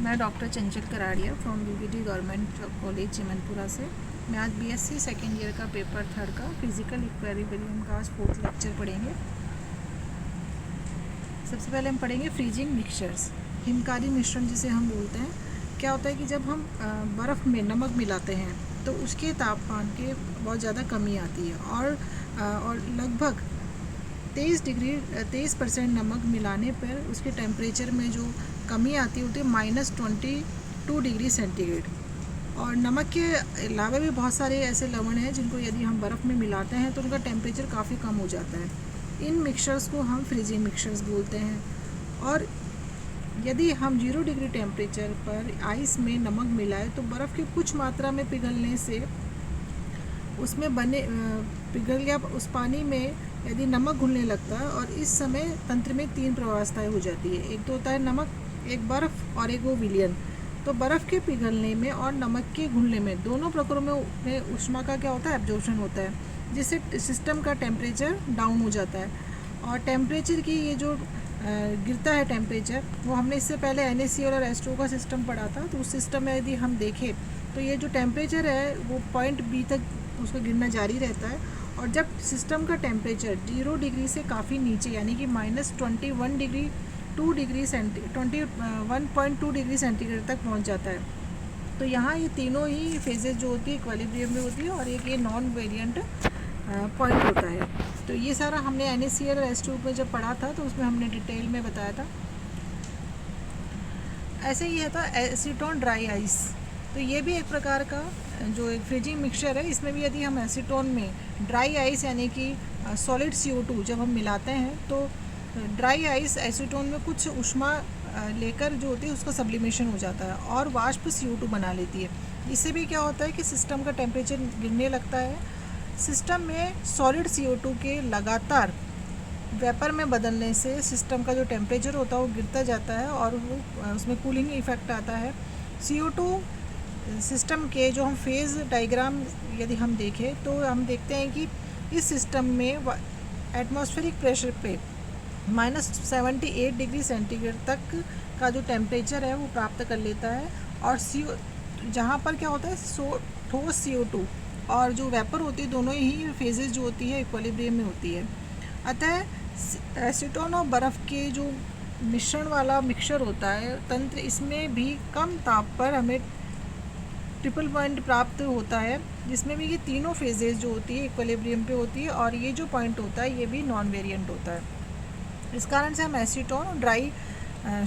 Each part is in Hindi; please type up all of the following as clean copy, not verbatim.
मैं doctor Chanchal Karadiya from BBD government college Chimanpura से। मैं आज बीएससी सेकेंड ईयर का पेपर 3 का फिजिकल इक्विलिब्रियम का आज 4th लेक्चर पढ़ेंगे। सबसे पहले हम पढ़ेंगे फ्रीजिंग मिक्सचर्स, हिमकारी मिश्रण जिसे हम बोलते हैं। क्या होता है कि जब हम बर्फ़ में नमक मिलाते हैं तो उसके तापमान के बहुत ज़्यादा कमी आती है और लगभग 23% नमक मिलाने पर उसके टेम्परेचर में जो कमी आती होती है -22 डिग्री सेंटीग्रेड। और नमक के अलावा भी बहुत सारे ऐसे लवण हैं जिनको यदि हम बर्फ़ में मिलाते हैं तो उनका टेम्परेचर काफ़ी कम हो जाता है। इन मिक्सचर्स को हम फ्रीजिंग मिक्सचर्स बोलते हैं। और यदि हम 0 डिग्री टेम्परेचर पर आइस में नमक मिलाएं तो बर्फ़ की कुछ मात्रा में पिघलने से उसमें पिघल गया उस पानी में यदि नमक घुलने लगता है और इस समय तंत्र में 3 प्रवास्थाएँ हो जाती है। एक तो होता है नमक, एक बर्फ़ और एक वो विलयन। तो बर्फ़ के पिघलने में और नमक के घुलने में दोनों प्रकारों में ऊष्मा का क्या होता है, एब्जॉर्प्शन होता है, जिससे सिस्टम का टेम्परेचर डाउन हो जाता है। और टेम्परेचर की ये जो गिरता है टेम्परेचर, वो हमने इससे पहले NaCl और H2O का सिस्टम पढ़ा था। तो उस सिस्टम में यदि हम देखें तो ये जो टेम्परेचर है वो पॉइंट B तक उसका गिरना जारी रहता है। और जब सिस्टम का टेम्परेचर 0 डिग्री से काफ़ी नीचे यानी कि -21.2 डिग्री सेंटीग्रेड तक पहुंच जाता है, तो यहाँ ये तीनों ही फेजेस जो होती है इक्विलिब्रियम में होती है और एक ये नॉन वेरिएंट पॉइंट होता है। तो ये सारा हमने NaCl और H2O में जब पढ़ा था तो उसमें हमने डिटेल में बताया था। ऐसे ही है था एसीटोन ड्राई आइस। तो ये भी एक प्रकार का जो एक फ्रीजिंग मिक्सचर है। इसमें भी यदि हम एसीटोन में ड्राई आइस यानी कि सॉलिड CO2 जब हम मिलाते हैं तो ड्राई आइस एसीटोन में कुछ ऊष्मा लेकर जो होती है उसका सब्लिमेशन हो जाता है और वाष्प CO2 बना लेती है। इससे भी क्या होता है कि सिस्टम का टेम्परेचर गिरने लगता है। सिस्टम में सॉलिड CO2 के लगातार वेपर में बदलने से सिस्टम का जो टेम्परेचर होता है वो गिरता जाता है और वो उसमें कूलिंग इफेक्ट आता है। CO2 सिस्टम के जो हम फेज़ डायग्राम यदि हम देखें तो हम देखते हैं कि इस सिस्टम में एटमॉस्फेरिक प्रेशर पे -78 डिग्री सेंटीग्रेड तक का जो टेम्परेचर है वो प्राप्त कर लेता है। और जहाँ पर क्या होता है ठोस CO2 और जो वेपर होती है दोनों ही फेजेस जो होती है इक्विलिब्रियम में होती है। अतः एसीटोन और बर्फ़ के जो मिश्रण वाला मिक्सचर होता है तंत्र, इसमें भी कम ताप पर हमें ट्रिपल पॉइंट प्राप्त होता है, जिसमें भी ये तीनों फेजेस जो होती है इक्विलिब्रियम पे होती है और ये जो पॉइंट होता है ये भी नॉन वेरिएंट होता है। इस कारण से हम एसीटोन और ड्राई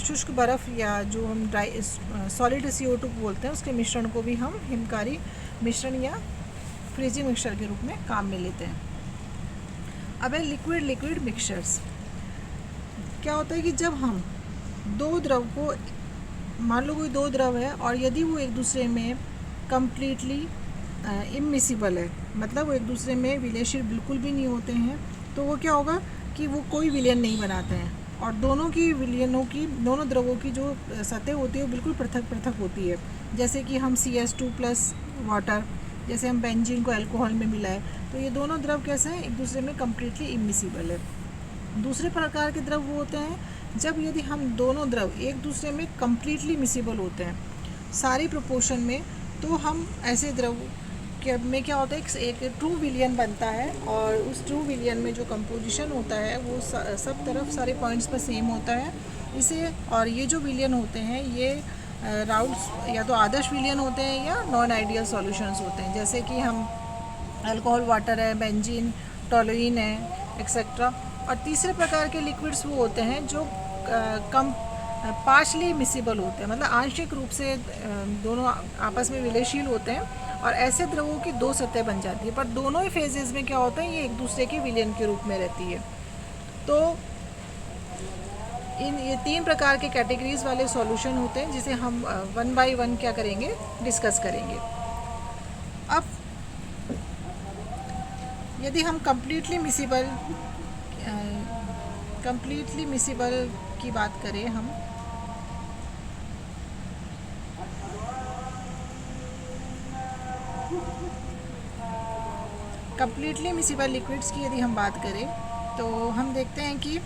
शुष्क बर्फ़ या जो हम ड्राई सॉलिड CO2 बोलते हैं उसके मिश्रण को भी हम हिमकारी मिश्रण या फ्रीजिंग मिक्सचर के रूप में काम में लेते हैं। अब है लिक्विड मिक्सचर्स। क्या होता है कि जब हम दो द्रव को, मान लो कोई दो द्रव है और यदि वो एक दूसरे में कम्प्लीटली इमिसिबल है, मतलब वो एक दूसरे में विलयशील बिल्कुल भी नहीं होते हैं, तो वो क्या होगा कि वो कोई विलयन नहीं बनाते हैं और दोनों द्रवों की जो सतह होती है वो बिल्कुल पृथक पृथक होती है। जैसे कि हम CS2+ वाटर, जैसे हम बेंजीन को अल्कोहल में मिलाए, तो ये दोनों द्रव कैसे हैं, एक दूसरे में कम्प्लीटली इमिसिबल है। दूसरे प्रकार के द्रव वो होते हैं जब यदि हम दोनों द्रव एक दूसरे में कम्प्लीटली मिसिबल होते हैं सारी प्रोपोर्शन में, तो हम ऐसे द्रव के में क्या होता है एक ट्रू विलयन बनता है और उस ट्रू विलयन में जो कंपोजिशन होता है वो सब तरफ सारे पॉइंट्स पर सेम होता है इसे। और ये जो विलयन होते हैं ये राउल्स या तो आदर्श विलयन होते हैं या नॉन आइडियल सॉल्यूशंस होते हैं, जैसे कि हम अल्कोहल वाटर है, बेंजीन, टोलुइन है, एक्सेट्रा। और तीसरे प्रकार के लिक्विड्स वो होते हैं जो कम पार्शली मिसिबल होते हैं, मतलब आंशिक रूप से दोनों आपस में विलयशील होते हैं और ऐसे द्रवों की दो सतह बन जाती है, पर दोनों ही फेजेस में क्या होता है ये एक दूसरे के विलयन के रूप में रहती है। तो ये 3 प्रकार के कैटेगरीज वाले सॉल्यूशन होते हैं जिसे हम 1 बाय 1 क्या करेंगे, डिस्कस करेंगे। अब यदि हम कम्प्लीटली मिसिबल की बात करें, हम कम्प्लीटली मिसिबल लिक्विड्स की यदि हम बात करें तो हम देखते हैं कि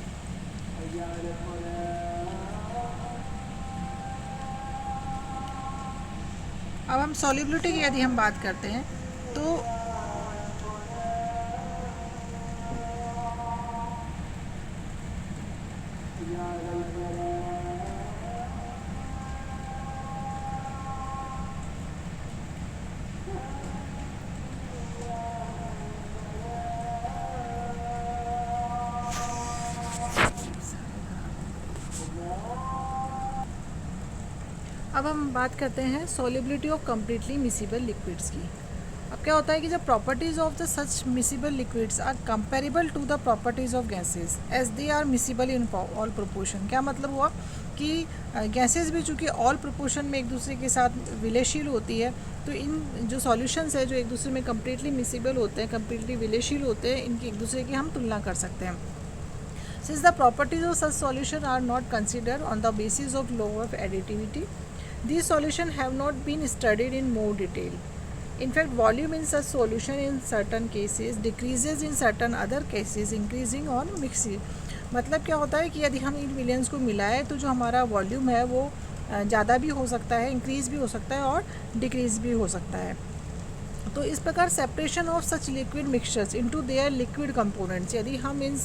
अब हम सॉल्युबिलिटी की यदि हम बात करते हैं तो अब हम बात करते हैं solubility of completely miscible liquids की। अब क्या होता है कि जब properties of the such miscible liquids are comparable to the properties of gases as they are miscible in all proportion. क्या मतलब हुआ कि गैसेस भी चूँकि ऑल प्रोपोर्शन में एक दूसरे के साथ विलयशील होती है, तो इन जो सॉल्यूशंस है जो एक दूसरे में कम्प्लीटली मिसिबल होते हैं, कम्प्लीटली विलयशील होते हैं, इनकी एक दूसरे की हम तुलना कर सकते हैं। Since the properties of such solution are not considered on the basis of law of additivity, these solutions have not been studied in more detail. In fact, volume in such solution in certain cases decreases in certain other cases, increasing on mixing. मतलब क्या होता है कि यदि हम इन विलियंस को मिलाएं तो जो हमारा वॉल्यूम है वो ज़्यादा भी हो सकता है, इंक्रीज़ भी हो सकता है और डिक्रीज़ भी हो सकता है। तो इस प्रकार separation of such liquid mixtures into their liquid components, यदि हम इन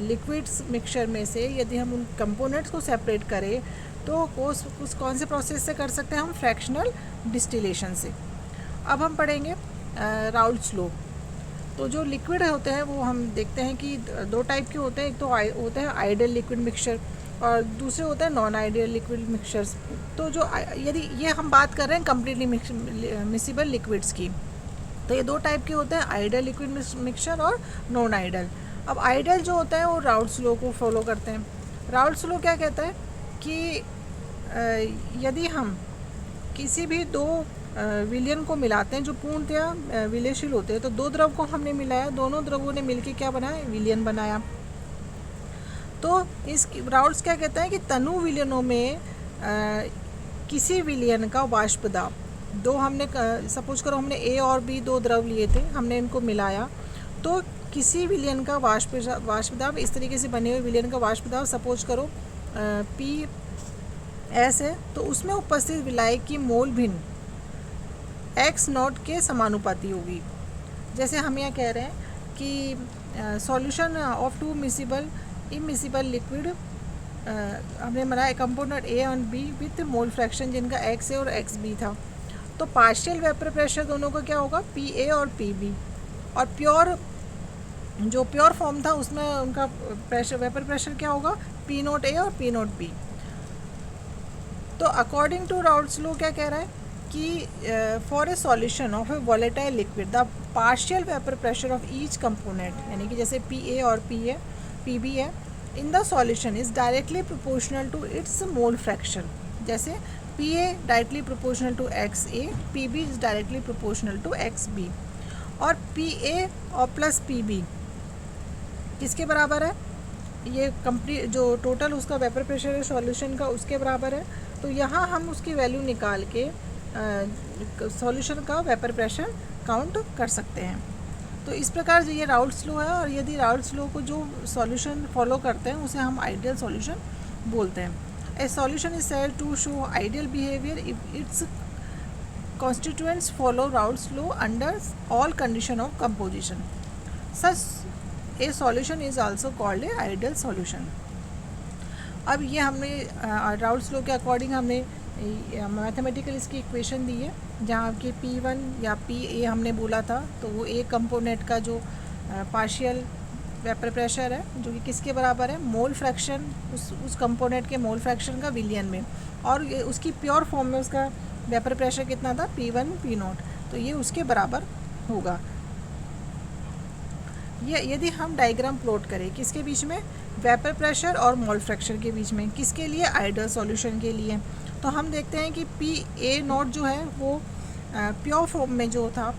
लिक्विड्स मिक्सचर में से यदि हम उन कंपोनेंट्स को सेपरेट करें तो उस कौन से प्रोसेस से कर सकते हैं हम? फ्रैक्शनल डिस्टिलेशन से। अब हम पढ़ेंगे राउल्ट्स लॉ। तो जो लिक्विड होते हैं वो हम देखते हैं कि दो टाइप के होते हैं। एक तो होते हैं आइडियल लिक्विड मिक्सचर और दूसरे होते हैं नॉन आइडियल लिक्विड मिक्सचर्स। तो जो यदि ये हम बात कर रहे हैं कम्प्लीटली मिसिबल लिक्विड्स की, तो ये दो टाइप के होते हैं, आइडियल लिक्विड मिक्सचर और नॉन आइडियल। अब आइडियल जो होता है वो राउल्ट्स लॉ को फॉलो करते हैं। राउल्ट्स लॉ क्या कहता है कि यदि हम किसी भी दो विलयन को मिलाते हैं जो पूर्णतया विलयशील होते हैं, तो दो द्रव को हमने मिलाया, दोनों द्रवों ने मिलकर क्या बनाया? विलयन बनाया। तो इस राउल्ट्स क्या कहता है कि तनु विलयनों में किसी विलयन का वाष्प दाब, दो हमने सपोज करो हमने ए और बी दो द्रव लिए थे, हमने इनको मिलाया, तो किसी विलयन का वाष्प दाब इस तरीके से बने हुए विलयन का वाष्प दाब सपोज करो पी एस है, तो उसमें उपस्थित विलायक की मोल भिन्न एक्स नॉट के समानुपाती होगी। जैसे हम यहाँ कह रहे हैं कि solution of two miscible immiscible liquid हमने बनाया कंपोनेंट ए और बी विथ मोल फ्रैक्शन जिनका एक्स ए और एक्स बी था। तो पार्शियल वेपर प्रेशर दोनों का क्या होगा? पी ए और पी बी। और प्योर फॉर्म था उसमें उनका प्रेशर वेपर प्रेशर क्या होगा? पी नोट ए और पी नोट बी। तो अकॉर्डिंग टू राउल्ट्स लॉ क्या कह रहा है कि for a solution of a volatile liquid the partial vapour pressure of each component, यानी कि जैसे पी ए और पी बी है, in the solution is directly proportional to its mole fraction. जैसे P A directly proportional to X A, P B is directly proportional to X B. और पी ए और प्लस पी बी किसके बराबर है? ये कंप्लीट जो टोटल उसका वेपर प्रेशर है सॉल्यूशन का उसके बराबर है। तो यहाँ हम उसकी वैल्यू निकाल के सॉल्यूशन का वेपर प्रेशर काउंट कर सकते हैं। तो इस प्रकार जो ये राउल्ट्स लॉ है, और यदि राउल्ट्स लॉ को जो सॉल्यूशन फॉलो करते हैं उसे हम आइडियल सॉल्यूशन बोलते हैं। A solution is said to show ideal behaviour if its constituents follow Raoult's law under all condition of composition. Such a solution is also called a ideal solution. अब ये हमने राउल्ट्स लॉ के अकॉर्डिंग हमने मैथमेटिकल इसकी इक्वेशन दी है, जहाँ कि P1 या PA हमने बोला था, तो वो एक कंपोनेंट का जो पार्शियल वेपर प्रेशर है जो कि किसके बराबर है? मोल फ्रैक्शन, उस कंपोनेंट के मोल फ्रैक्शन का विलियन में, और ये उसकी प्योर फॉर्म में उसका वेपर प्रेशर कितना था? P1 P नोट, तो ये उसके बराबर होगा। ये यदि हम डायग्राम प्लॉट करें किसके बीच में? वेपर प्रेशर और मोल फ्रैक्शन के बीच में। किसके लिए? आइडियल सॉल्यूशन के लिए। तो हम देखते हैं कि PA नोट जो है वो प्योर फॉर्म में जो था,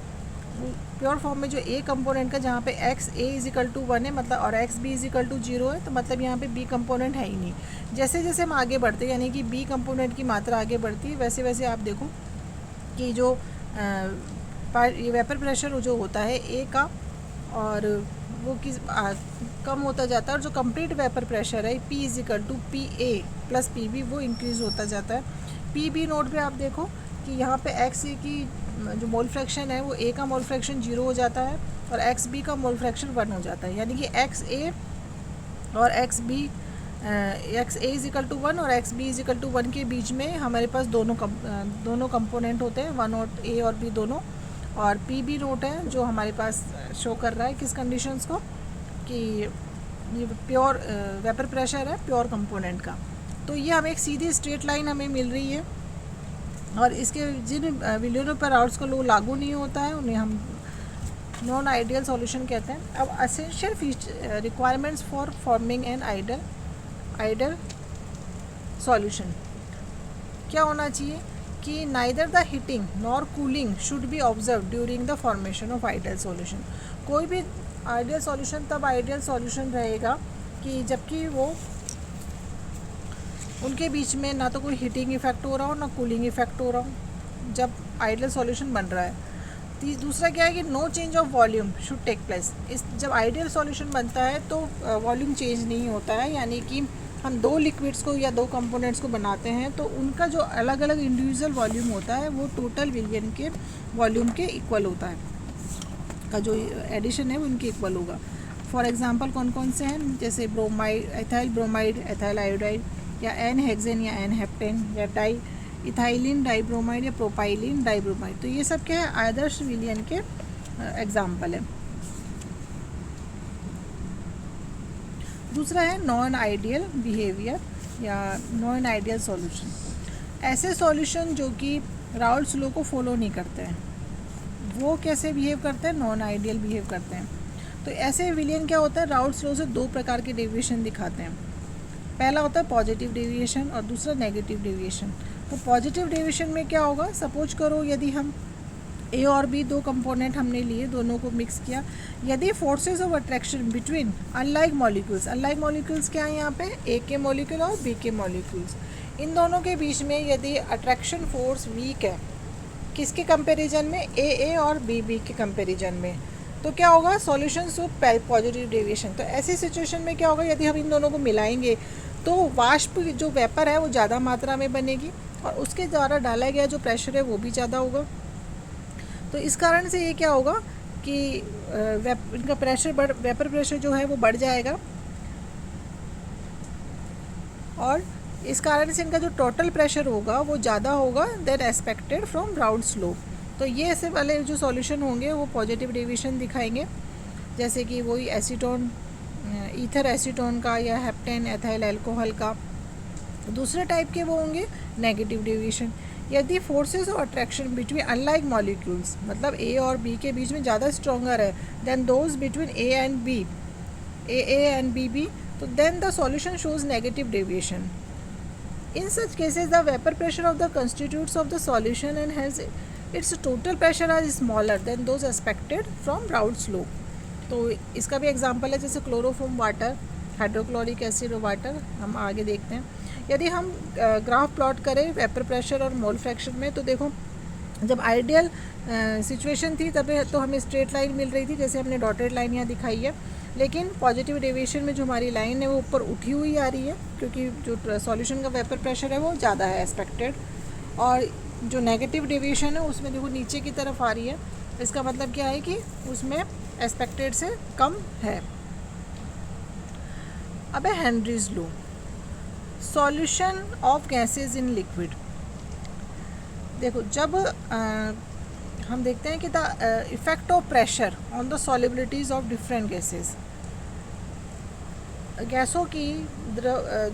प्योर फॉर्म में जो ए कंपोनेंट का जहाँ पे x a is equal to 1 है मतलब, और x b is equal to 0 है, तो मतलब यहाँ पे बी कंपोनेंट है ही नहीं। जैसे जैसे हम आगे बढ़ते हैं यानी कि बी कंपोनेंट की मात्रा आगे बढ़ती है, वैसे वैसे आप देखो कि जो वेपर प्रेशर जो होता है ए का, और वो कम होता जाता है, और जो कंप्लीट वेपर प्रेशर है p is equal to p a plus p b वो इंक्रीज़ होता जाता है। पी बी नोट पे आप देखो कि यहाँ पे एक्स की जो मोल फ्रैक्शन है वो ए का मोल फ्रैक्शन 0 हो जाता है और एक्स बी का मोल फ्रैक्शन 1 हो जाता है, यानी कि एक्स ए और x b x a is equal to 1 और x b is equal to 1 के बीच में हमारे पास दोनों कंपोनेंट होते हैं, 1 और ए और बी दोनों, और पी बी नोट है जो हमारे पास शो कर रहा है किस कंडीशंस को, कि ये प्योर वेपर प्रेशर है प्योर कंपोनेंट का। तो ये हमें एक सीधी स्ट्रेट लाइन हमें मिल रही है और इसके जिन विलियन पर आउट्स का लॉ लागू नहीं होता है उन्हें हम नॉन आइडियल सॉल्यूशन कहते हैं। अब essential requirements for forming an ideal solution क्या होना चाहिए कि neither the heating nor cooling should be observe during the formation of ideal solution. कोई भी आइडियल सॉल्यूशन तब आइडियल सॉल्यूशन रहेगा कि जबकि वो उनके बीच में ना तो कोई हीटिंग इफेक्ट हो रहा हो ना कूलिंग इफेक्ट हो रहा हो जब आइडियल सॉल्यूशन बन रहा है। दूसरा क्या है कि no change of volume should take place. इस जब आइडियल सॉल्यूशन बनता है तो वॉल्यूम चेंज नहीं होता है, यानी कि हम दो लिक्विड्स को या दो कंपोनेंट्स को बनाते हैं तो उनका जो अलग अलग इंडिविजुअल वॉल्यूम होता है वो टोटल विलियन के वॉल्यूम के इक्वल होता है, का जो एडिशन है वो इनके इक्वल होगा। फॉर एग्जांपल कौन कौन से हैं, जैसे bromide, ethyl bromide, ethyl iodide, या एन हेक्सेन या एन हेप्टेन, या डाई इथाइलिन डाइब्रोमाइड या प्रोपाइलिन डाइब्रोमाइड। तो ये सब क्या है, आदर्श विलियन के एग्जाम्पल है। दूसरा है नॉन आइडियल बिहेवियर या नॉन आइडियल सॉल्यूशन। ऐसे सॉल्यूशन जो कि राउल्ट्स लॉ को फॉलो नहीं करते हैं, वो कैसे बिहेव करते हैं, नॉन आइडियल बिहेव करते हैं। तो ऐसे विलियन क्या होता है, राउल्ट्स लॉ से दो प्रकार के डेविएशन दिखाते हैं। पहला होता है पॉजिटिव डेविएशन और दूसरा नेगेटिव डेविएशन। तो पॉजिटिव डेविएशन में क्या होगा, सपोज करो यदि हम ए और बी दो कंपोनेंट हमने लिए, दोनों को मिक्स किया, यदि forces of attraction between unlike molecules क्या है यहाँ पे, ए के मॉलिक्यूल और बी के मॉलिक्यूल्स, इन दोनों के बीच में यदि अट्रैक्शन फोर्स वीक है, किसके कंपैरिजन में, ए और बी के कंपैरिजन में, तो क्या होगा, सॉल्यूशन ऑफ पॉजिटिव डेविएशन। तो ऐसी सिचुएशन में क्या होगा, यदि हम इन दोनों को मिलाएंगे तो वाष्प जो वेपर है वो ज़्यादा मात्रा में बनेगी और उसके द्वारा डाला गया जो प्रेशर है वो भी ज़्यादा होगा। तो इस कारण से ये क्या होगा कि इनका वेपर प्रेशर जो है वो बढ़ जाएगा और इस कारण से इनका जो टोटल प्रेशर होगा वो ज़्यादा होगा then expected from Raoult's law. तो ये ऐसे वाले जो सॉल्यूशन होंगे वो पॉजिटिव डेविएशन दिखाएंगे, जैसे कि वही एसीटोन, ईथर एसीटोन का या हेप्टेन एथाइल अल्कोहल का। दूसरे टाइप के वो होंगे नेगेटिव डेविएशन, यदि forces of attraction between unlike molecules, मतलब ए और बी के बीच में ज़्यादा स्ट्रॉन्गर है then those between A and B, तो then the solution shows negative deviation. In such cases, the vapor pressure of the constituents of the solution and hence its total pressure are smaller than those expected from Raoult's law. तो इसका भी एग्जांपल है जैसे क्लोरोफॉर्म वाटर, हाइड्रोक्लोरिक एसिड और वाटर, हम आगे देखते हैं। यदि हम ग्राफ प्लॉट करें वेपर प्रेशर और मोल फ्रैक्शन में, तो देखो जब आइडियल सिचुएशन थी तब तो हमें स्ट्रेट लाइन मिल रही थी, जैसे हमने डॉटेड लाइन यहाँ दिखाई है, लेकिन पॉजिटिव डेविएशन में जो हमारी लाइन है वो ऊपर उठी हुई आ रही है क्योंकि जो सॉल्यूशन का वेपर प्रेशर है वो ज़्यादा है एक्सपेक्टेड, और जो नेगेटिव डेविएशन है उसमें देखो नीचे की तरफ आ रही है। इसका मतलब क्या है कि उसमें एक्सपेक्टेड से कम है। अब है Henry's law, solution of gases in liquid. देखो जब हम देखते हैं कि the effect of pressure on the solubilities of different gases, गैसों की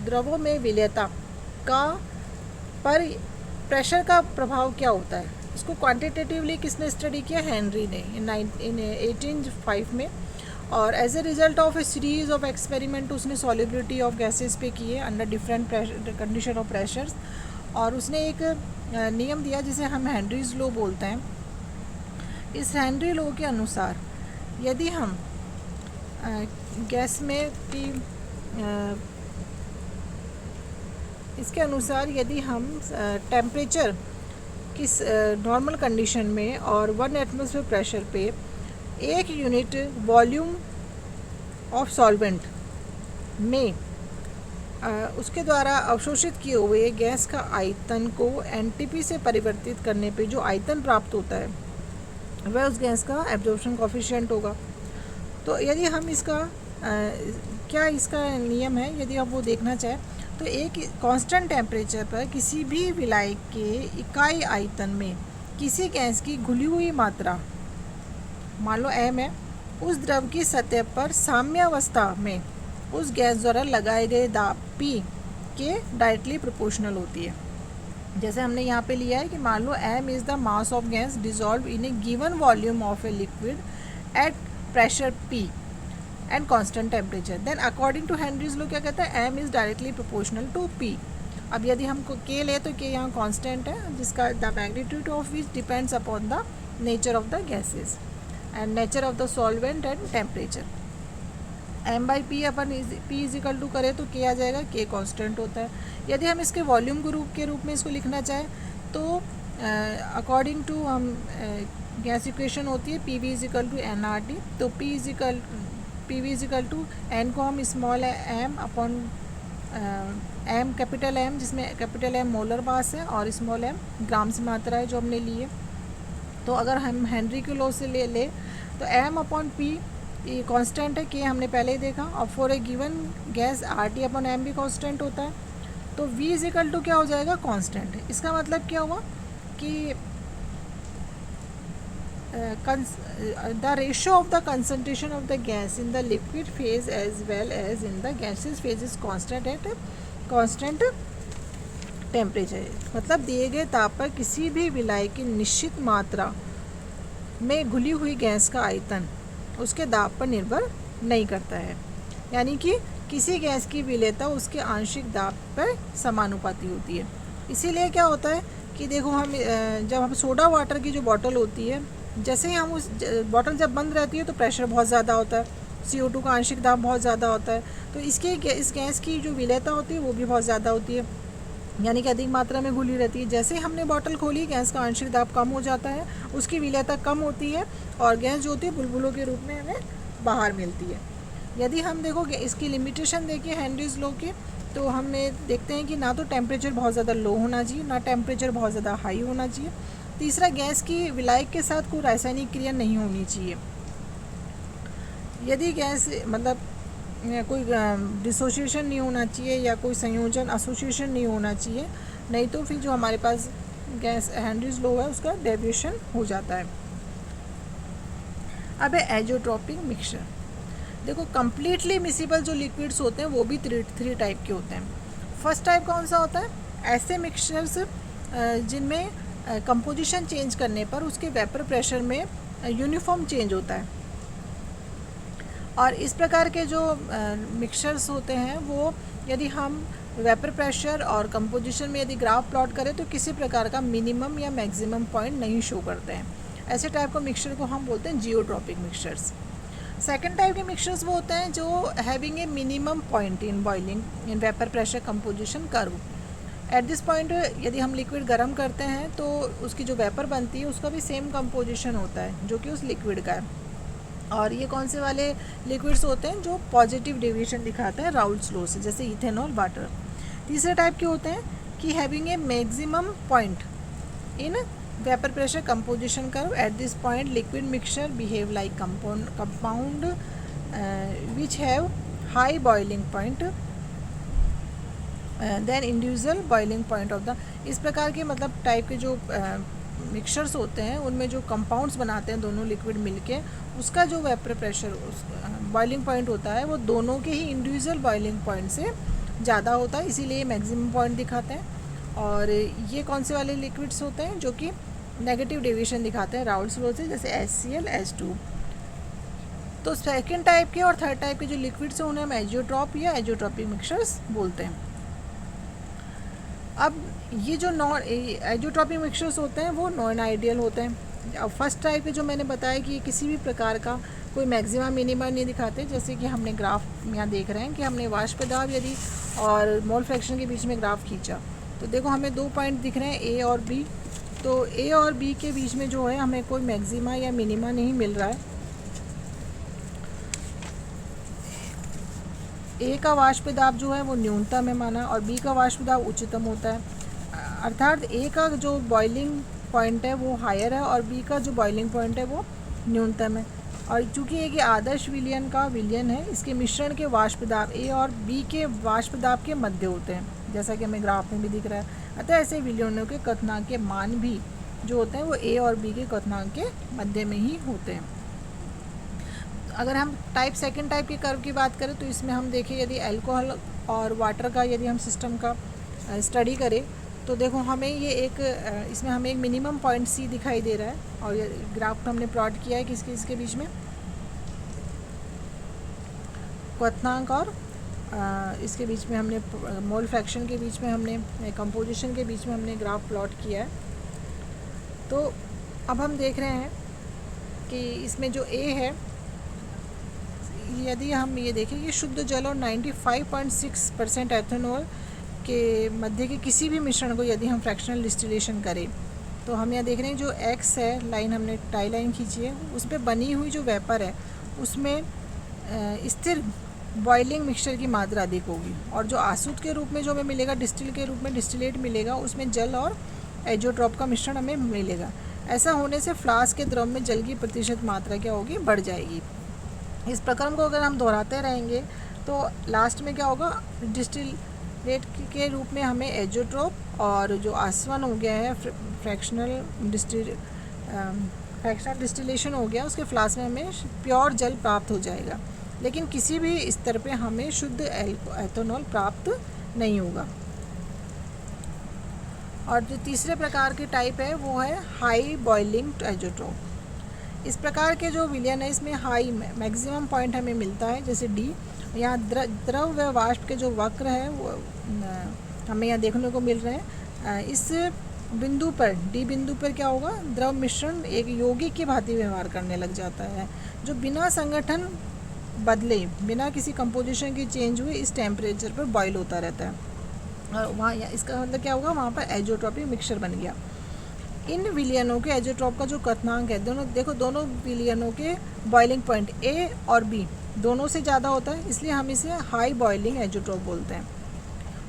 द्रवों में विलेयता का पर प्रेशर का प्रभाव क्या होता है, इसको क्वांटिटेटिवली किसने स्टडी किया, हेनरी ने इन 1805 में, और as a result of a series of experiment उसने सॉल्युबिलिटी ऑफ गैसेस पे किए under different condition of pressures, और उसने एक नियम दिया जिसे हम हेनरीज लॉ बोलते हैं। इस हेनरी लॉ के अनुसार यदि हम गैस में की इसके अनुसार यदि हम टेम्परेचर किस नॉर्मल कंडीशन में और 1 एटमॉस्फेयर प्रेशर पे 1 यूनिट वॉल्यूम ऑफ सॉल्वेंट में उसके द्वारा अवशोषित किए हुए गैस का आयतन को एनटीपी से परिवर्तित करने पे जो आयतन प्राप्त होता है वह उस गैस का एब्जॉर्प्शन कोफिशिएंट होगा। तो यदि हम इसका क्या इसका नियम है, यदि आप वो देखना चाहें तो एक कांस्टेंट टेम्परेचर पर किसी भी विलायक के इकाई आयतन में किसी गैस की घुली हुई मात्रा, मान लो m है, उस द्रव की सतह पर साम्यावस्था में उस गैस द्वारा लगाए गए दाब P के डायरेक्टली प्रोपोर्शनल होती है। जैसे हमने यहाँ पे लिया है कि मान लो m is the mass of gas dissolve in a given volume of a liquid at pressure P and constant temperature, then according to Henry's law क्या कहता है, m is directly proportional to P। अब यदि हमको k ले तो k यहाँ कांस्टेंट है जिसका the magnitude of which depends upon the nature of the gases and nature of the solvent and temperature. m by p upon p is equal to करें तो k आ जाएगा, k कांस्टेंट होता है। यदि हम इसके वॉल्यूम के रूप में इसको लिखना चाहें तो अकॉर्डिंग टू हम गैस इक्वेशन होती है P V is equal to n R T, तो P V is equal to n को हम small m upon M capital M, जिसमें कैपिटल एम मोलर मास है और स्मॉल एम ग्राम से मात्रा है जो हमने ली है। तो अगर हम हेनरी के लॉ से ले तो एम अपॉन पी ये कांस्टेंट है, के हमने पहले ही देखा, और for a given gas R T upon m भी कांस्टेंट होता है। तो v इज इक्वल टू क्या हो जाएगा, कांस्टेंट है। इसका मतलब क्या हुआ कि the ratio of the concentration of the gas in the liquid phase as well as in the gaseous phase is constant at constant temperature। मतलब दिए गए ताप पर किसी भी विलायक की निश्चित मात्रा में घुली हुई गैस का आयतन उसके दाब पर निर्भर नहीं करता है, यानी कि किसी गैस की विलेयता उसके आंशिक दाब पर समानुपाती होती है। इसीलिए क्या होता है कि देखो हम जब हम सोडा वाटर की जो बॉटल होती है, जैसे ही हम उस बॉटल जब बंद रहती है तो प्रेशर बहुत ज़्यादा होता है, CO2 का आंशिक दाब बहुत ज़्यादा होता है, तो इस गैस की जो विलेयता होती है वो भी बहुत ज़्यादा होती है, यानी कि अधिक मात्रा में घुली रहती है। जैसे ही हमने बॉटल खोली गैस का आंशिक दाब कम हो जाता है, उसकी विलेयता कम होती है और गैस जो होती है बुलबुलों के रूप में हमें बाहर मिलती है। यदि हम देखो इसकी लिमिटेशन देखिए हेनरीज लॉ की, तो हमें देखते हैं कि ना तो टेम्परेचर बहुत ज़्यादा लो होना चाहिए, ना टेम्परेचर बहुत ज़्यादा हाई होना चाहिए। तीसरा, गैस की विलायक के साथ कोई रासायनिक क्रिया नहीं होनी चाहिए। यदि गैस मतलब कोई डिसोसिएशन नहीं होना चाहिए या कोई संयोजन एसोसिएशन नहीं होना चाहिए, नहीं तो फिर जो हमारे पास गैस हेनरीज लॉ है उसका डेविएशन हो जाता है। अब है एजोट्रॉपिक मिक्सचर। देखो कंप्लीटली मिसिबल जो लिक्विड्स होते हैं वो भी थ्री टाइप के होते हैं। फर्स्ट टाइप कौन सा होता है, ऐसे मिक्सचर्स जिनमें कंपोजिशन चेंज करने पर उसके वेपर प्रेशर में यूनिफॉर्म चेंज होता है। और इस प्रकार के जो मिक्सचर्स होते हैं वो यदि हम वेपर प्रेशर और कंपोजिशन में यदि ग्राफ प्लॉट करें तो किसी प्रकार का मिनिमम या मैक्सिमम पॉइंट नहीं शो करते हैं। ऐसे टाइप का मिक्सचर को हम बोलते हैं जियोट्रॉपिक मिक्सचर्स। सेकेंड टाइप के मिक्सचर्स वो होते हैं जो having a minimum point in boiling in vapour pressure composition curve. At this point यदि हम लिक्विड गर्म करते हैं तो उसकी जो वेपर बनती है उसका भी सेम कंपोजिशन होता है जो कि उस लिक्विड का है। और ये कौन से वाले लिक्विड्स होते हैं जो पॉजिटिव डेविएशन दिखाते हैं राउल्ट्स लॉ से, जैसे इथेनॉल, वाटर। तीसरे टाइप के होते हैं कि having a maximum point in vapour pressure composition curve. At this point liquid mixture behave like compound which have high boiling point then individual boiling point of the. इस प्रकार के मतलब टाइप के जो मिक्सचर्स होते हैं उनमें जो कंपाउंड्स बनाते हैं दोनों लिक्विड मिलके, उसका जो वेपर प्रेशर बॉइलिंग पॉइंट होता है वो दोनों के ही इंडिविजुअल बॉइलिंग पॉइंट से ज़्यादा होता है, इसीलिए मैक्सिमम पॉइंट दिखाते हैं। और ये कौन से वाले लिक्विड्स होते हैं जो कि नेगेटिव डेविएशन दिखाते हैं राउल्ट्स लॉ से, जैसे HCl, H2। तो सेकेंड टाइप के और थर्ड टाइप के जो लिक्विड्स हैं उन्हें हम एजियोट्रॉप या एजियोट्रॉपिक मिक्सचर्स बोलते हैं। अब ये जो नॉन एजियोट्रॉपिक मिक्सचर्स होते हैं वो नॉन आइडियल होते हैं। अब फर्स्ट टाइप के जो मैंने बताया कि किसी भी प्रकार का कोई मैक्सिमा मिनिमा नहीं दिखाते, जैसे कि हमने ग्राफ यहाँ देख रहे हैं कि हमने वाष्प दाब यदि और मोल फ्रैक्शन के बीच में ग्राफ खींचा तो देखो हमें 2 पॉइंट दिख रहे हैं A और B। तो A और B के बीच में जो है हमें कोई मैक्सिमा या मिनिमा नहीं मिल रहा है। ए का वाष्प दाब जो है वो न्यूनतम है माना, और बी का वाष्प दाब उच्चतम होता है। अर्थात ए का जो बॉइलिंग पॉइंट है वो हायर है और बी का जो बॉइलिंग पॉइंट है वो न्यूनतम है। और चूंकि एक आदर्श विलयन का विलयन है, इसके मिश्रण के वाष्प दाब ए और बी के वाष्प दाब के मध्य होते हैं, जैसा कि हमें ग्राफ में भी दिख रहा है। अतः ऐसे विलयनों के क्वथनांक के मान भी जो होते हैं वो ए और बी के क्वथनांक के मध्य में ही होते हैं। अगर हम सेकंड टाइप के कर्व की बात करें तो इसमें हम देखें, यदि अल्कोहल और वाटर का यदि हम सिस्टम का स्टडी करें तो देखो हमें ये इसमें हमें एक मिनिमम पॉइंट सी दिखाई दे रहा है, और ये ग्राफ हमने प्लॉट किया है इसके बीच में क्वथनांक और इसके बीच में हमने मोल फ्रैक्शन के बीच में हमने कंपोजिशन के बीच में हमने ग्राफ प्लॉट किया है। तो अब हम देख रहे हैं कि इसमें जो ए है, यदि हम ये देखें कि शुद्ध जल और 95.6% एथेनॉल के मध्य के किसी भी मिश्रण को यदि हम फ्रैक्शनल डिस्टिलेशन करें तो हम यहाँ देख रहे हैं जो एक्स है लाइन हमने टाई लाइन खींची है, उस पर बनी हुई जो वेपर है उसमें स्थिर बॉइलिंग मिक्सचर की मात्रा अधिक होगी, और जो आसूत के रूप में जो हमें मिलेगा, डिस्टिल के रूप में डिस्टिलेट मिलेगा, उसमें जल और एजोट्रॉप का मिश्रण हमें मिलेगा। ऐसा होने से फ्लास्क के द्रव में जल की प्रतिशत मात्रा क्या होगी, बढ़ जाएगी। इस प्रक्रम को अगर हम दोहराते रहेंगे तो लास्ट में क्या होगा, डिस्टिलेट के रूप में हमें एजोट्रॉप और जो आसवन हो गया है फ्रैक्शनल डिस्टिलेशन हो गया, उसके फ्लास्क में हमें प्योर जल प्राप्त हो जाएगा, लेकिन किसी भी स्तर पे हमें शुद्ध एथेनॉल प्राप्त नहीं होगा। और जो तीसरे प्रकार की टाइप है वो है हाई बॉइलिंग एजोट्रॉप। इस प्रकार के जो विलयन है इसमें हाई मैक्सिमम पॉइंट हमें मिलता है, जैसे डी। यहाँ द्रव व वाष्प के जो वक्र है वो हमें यहाँ देखने को मिल रहे हैं। इस बिंदु पर, डी बिंदु पर क्या होगा, द्रव मिश्रण एक यौगिक की भांति व्यवहार करने लग जाता है, जो बिना संगठन बदले, बिना किसी कंपोजिशन की चेंज हुए इस टेम्परेचर पर बॉयल होता रहता है। और वहाँ इसका मतलब क्या होगा, वहाँ पर एजोट्रॉपिक मिक्सचर बन गया। इन विलयनों के एजोट्रॉप का जो क्वथनांक है, दोनों विलयनों के बॉइलिंग पॉइंट ए और बी दोनों से ज़्यादा होता है, इसलिए हम इसे हाई बॉइलिंग एजोट्रॉप बोलते हैं।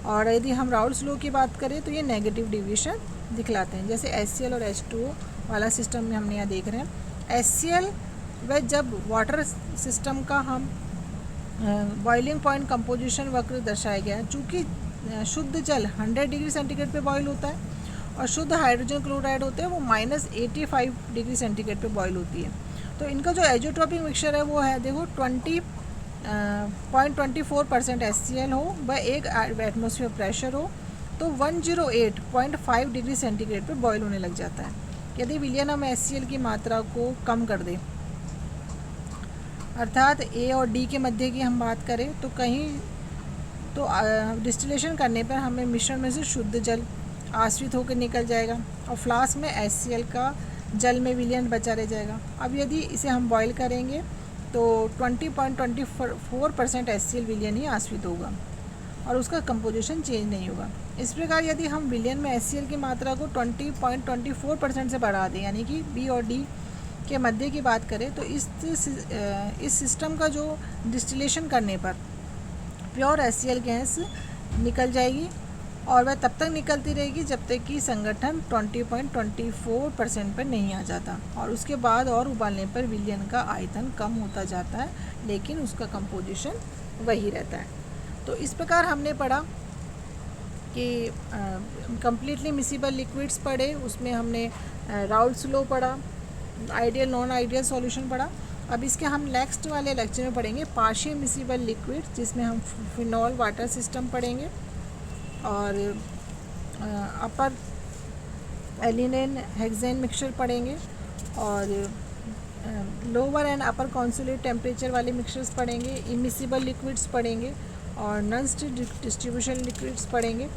और यदि हम राउल्ट्स लॉ की बात करें तो ये नेगेटिव डिविएशन दिखलाते हैं, जैसे HCl और H2O वाला सिस्टम में हमने यहाँ देख रहे हैं। HCl व जब वाटर सिस्टम का हम बॉइलिंग पॉइंट कंपोजिशन वक्र दर्शाया गया है, चूँकि शुद्ध जल 100 डिग्री सेंटीग्रेड पे बॉयल होता है और शुद्ध हाइड्रोजन क्लोराइड होते हैं वो -85 डिग्री सेंटीग्रेड पे बॉयल होती है। तो इनका जो एजोट्रॉपिक मिक्सचर है वो है, देखो 20.24% HCl हो व 1 एटमॉस्फेयर प्रेशर हो तो 108.5 डिग्री सेंटीग्रेड पे बॉयल होने लग जाता है। यदि विलयन हम HCl की मात्रा को कम कर दें, अर्थात ए और डी के मध्य की हम बात करें तो डिस्टिलेशन करने पर हमें मिश्रण में से शुद्ध जल आश्रित होकर निकल जाएगा और फ्लास्क में HCl का जल में विलयन बचा रह जाएगा। अब यदि इसे हम बॉयल करेंगे तो 20.24% HCl विलयन ही आश्रित होगा और उसका कंपोजिशन चेंज नहीं होगा। इस प्रकार यदि हम विलयन में HCl की मात्रा को 20.24% से बढ़ा दें, यानी कि बी और डी के मध्य की बात करें, तो इस सिस्टम का जो डिस्टिलेशन करने पर प्योर HCl गैस निकल जाएगी और वह तब तक निकलती रहेगी जब तक कि संगठन 20.24% पर नहीं आ जाता, और उसके बाद और उबालने पर विलयन का आयतन कम होता जाता है लेकिन उसका कंपोजिशन वही रहता है। तो इस प्रकार हमने पढ़ा कि कम्प्लीटली मिसिबल लिक्विड्स पढ़े, उसमें हमने राउल्ट्स लॉ पढ़ा, आइडियल नॉन आइडियल सॉल्यूशन पढ़ा। अब इसके हम नेक्स्ट वाले लेक्चर में पढ़ेंगे पार्शियल मिसिबल लिक्विड्स, जिसमें हम फिनॉल वाटर सिस्टम पढ़ेंगे और अपर एलिनेन हेक्सेन मिक्सचर पढ़ेंगे और lower and upper consolidate temperature वाले मिक्सचर्स पढ़ेंगे, इमिसिबल लिक्विड्स पढ़ेंगे और नॉन डिस्ट्रीब्यूशन लिक्विड्स पढ़ेंगे।